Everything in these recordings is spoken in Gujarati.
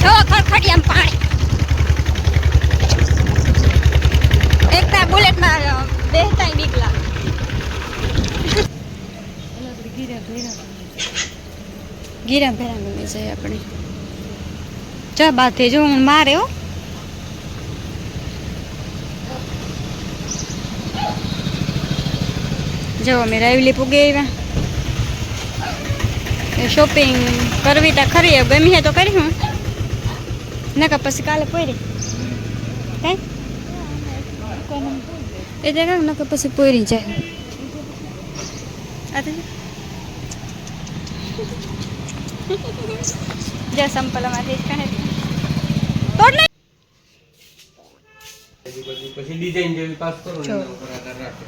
જો ખડખડિયામાં પાણી એકતા બુલેટમાં બેહતાય બીક લાગે. ગીરા ભેરા ગમે છે આપણે. ચા બાથે જો હું મારે હો. જો અમે રાયવલી પૂગે આવ્યા શોપિંગ કરવી તા ખરી ગમી હે તો કરી હું નકા પછી કાલે પોરી કઈ એ દેખ નકા પછી પોરી જાય જે સંપલમાંથી કહે તોડ નહીં પછી ડિઝાઇન જેવી પાસ કરો ને એના ઉપર આધાર રાખે.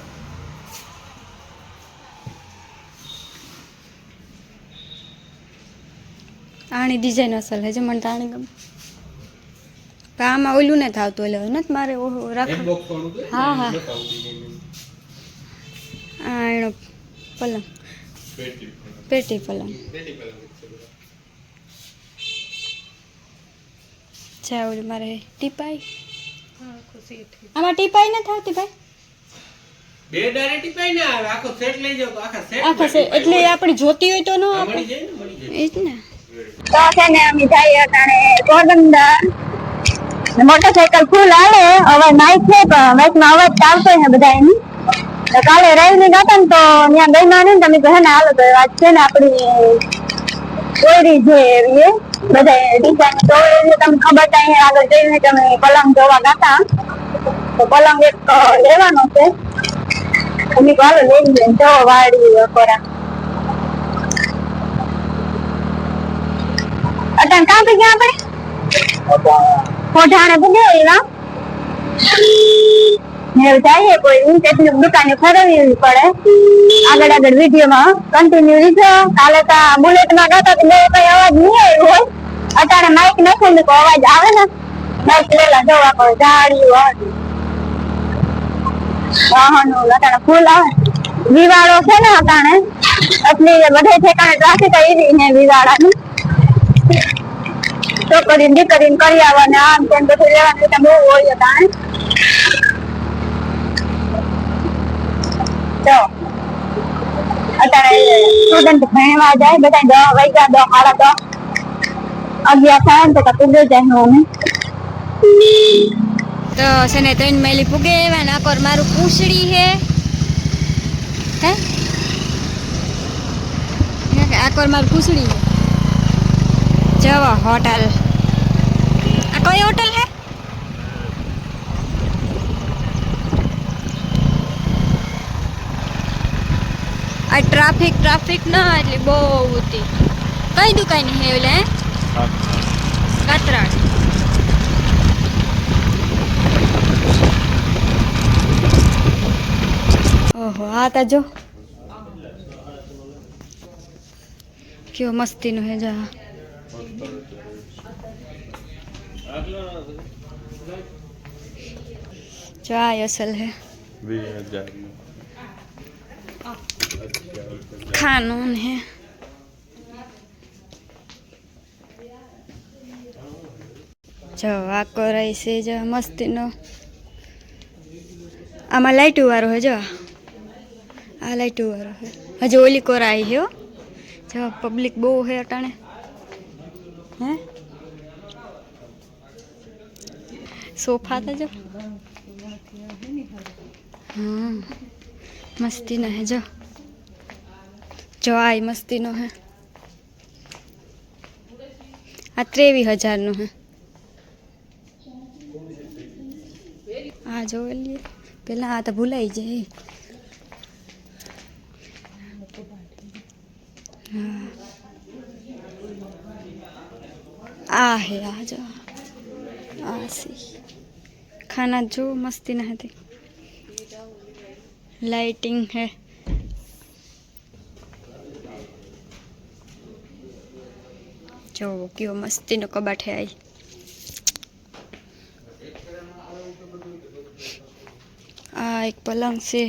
આની ડિઝાઇન અસલ હે જે મને આણી ગમે આમાં ઓલું ને થાવતું એટલે નથી મારે ઓહો રાખ હા હા આ એનો પલંગ પેટી પલંગ છે ઓલી મારે ટીપાઈ આમાં ટીપાઈ ન થાવતી ભાઈ બે ડાયરે ટીપાઈ ના આવે આખો સેટ લઈ જાવ તો આખા સેટ એટલે આપણે જોતી હોય તો ન મળી જાય ને મળી જાય એ જ ને તો છે ને અમે જઈએ અટાણે પોરબંદર મોટરસાયકલ ફૂલ હાલે હવે નાઈટ છે પણ નાઈટમાં અવાજ આવતો હોય ને બધા એની તો કાલે રાઈવની ગાતા ને તો ત્યાં ગઈ માં ને તમે કહે ને હાલો તો વાત છે ને આપણી ચોરી છે એવી બધા ડિઝાઇન તો તમને ખબર છે અહીંયા આગળ જઈને તમે પલંગ જોવા ગાતા તો પલંગ એક લેવાનો છે તમે હાલો લઈ લઈએ જો વાડી કોરા અટાણ કાં પી ગયા આપણે કોઠાણે પૂગે એવા ને જઈએ કોઈ કેટલી દુકાને ફરવી પડે આગળ આગળ વિડીયોમાં કન્ટિન્યુ લીધો કાલે તો બુલેટમાં ગાતા તો કઈ અવાજ નહીં આવ્યો હોય અટાણે માઇક નથી ને તો અવાજ આવે ને માઇક લેલા જવા પડે ગાડીઓ વાહનો અટાણે ફૂલ આવે વિવાળો છે ને અટાણે એટલે બધે ઠેકાણે ટ્રાફિક આવી ને વિવાળાનું છોકરીને દીકરીને કરી આવવાને આમ તેમ બધું લેવાનું એટલે બહુ હોય તાણે તો અત્યારે સ્ટુડન્ટ ભણવા જાય બધા 10 વાગ્યા 10 સાડા 10 11 થાય ને તો પૂગે જાય અમે તો છે ને 3 માઈલી પૂગે એવા ને આકોર મારું પૂંછડી હે આકોર મારું પૂંછડી હે જવા હોટલ આ કઈ હોટલ હે આ ટ્રાફિક ના એટલે બહુ હતી કઈ દુકાન હે ઓલે કાતરાડ ઓહો આ તા જો કેવો મસ્તીનો હે જા चाय असल है खानून है जो आको रही से जो मस्ती नो आमा लाइटू वारो है जो आ लाइटू वारो है हजे ओली कोराई है जो पब्लिक बो है अटाणे हैं सोफा था जो हाँ मस्ती न है जो आई मस्ती नो है आ 23,000 नो है आ जो लिए पहला आ तो भूलाई जाए हाँ आ है आ जो आ सी खाना जो मस्ती न है लाइटिंग है जो क्यों मस्ती नो कबाट है आई आ एक पलंग से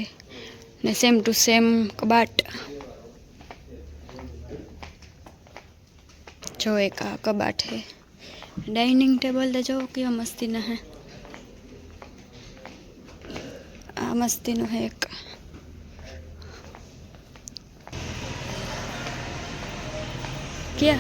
ने सेम टू सेम कबाट जो एक आ कबाट है डाइनिंग टेबल तो जो केवा मस्ती ना है आ मस्ती नो है एक क्या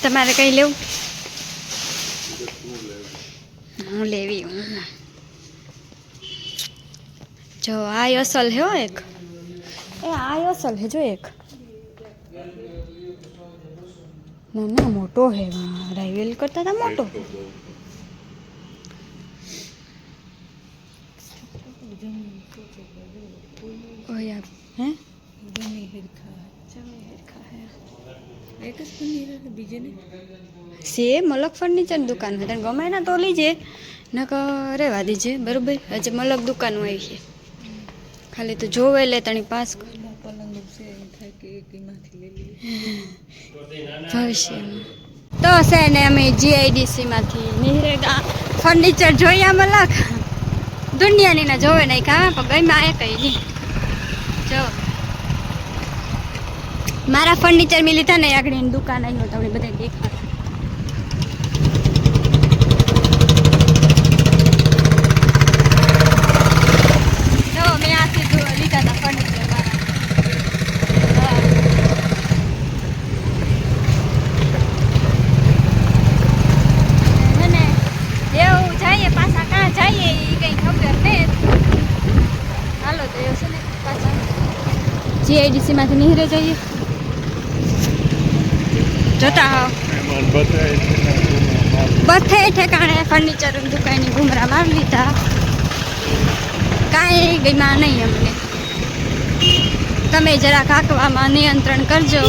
તમારે કઈ લેવું હું લેવી હું જો આ અસલ હે હો એક એ આ અસલ હે જો એક ના ના મોટો હે રાઇવેલ કરતા હતા મોટો ઓયા હે સેમ મલક ફર્નિચર દુકાન હોય તને ગમે ના તો લીજે નકર રહેવા દીજે બરોબર હજી મલક દુકાન હોય છે ખાલી તો જોવે લે તણી પાસ ભવિષ્યમાં તો છે ને અમે જીઆઈડીસી માંથી નિહરેગા ફર્નિચર જોયા મલક દુનિયાની ના જોવે નહીં કા પણ ગઈ માં કઈ નહીં જો મારા ફર્નિચર મિલી था ને આગળ દુકાન આવી તમને બધા દેખા તો મેં આથી લીધા હતા ફર્નિચર મારા એવું જઈએ પાછા કાં જઈએ એ કઈ ખબર નહીં હાલો તો એવું છે ને પાછા જીઆઈડીસી માંથી નીહરે જઈએ જોતા હો બધે ઠેકાણે ફર્નિચર દુકાનની ઘુમરા મારી લીધા કાંઈ ગઈમાં નહીં અમને તમે જરાક આંકવામાં નિયંત્રણ કરજો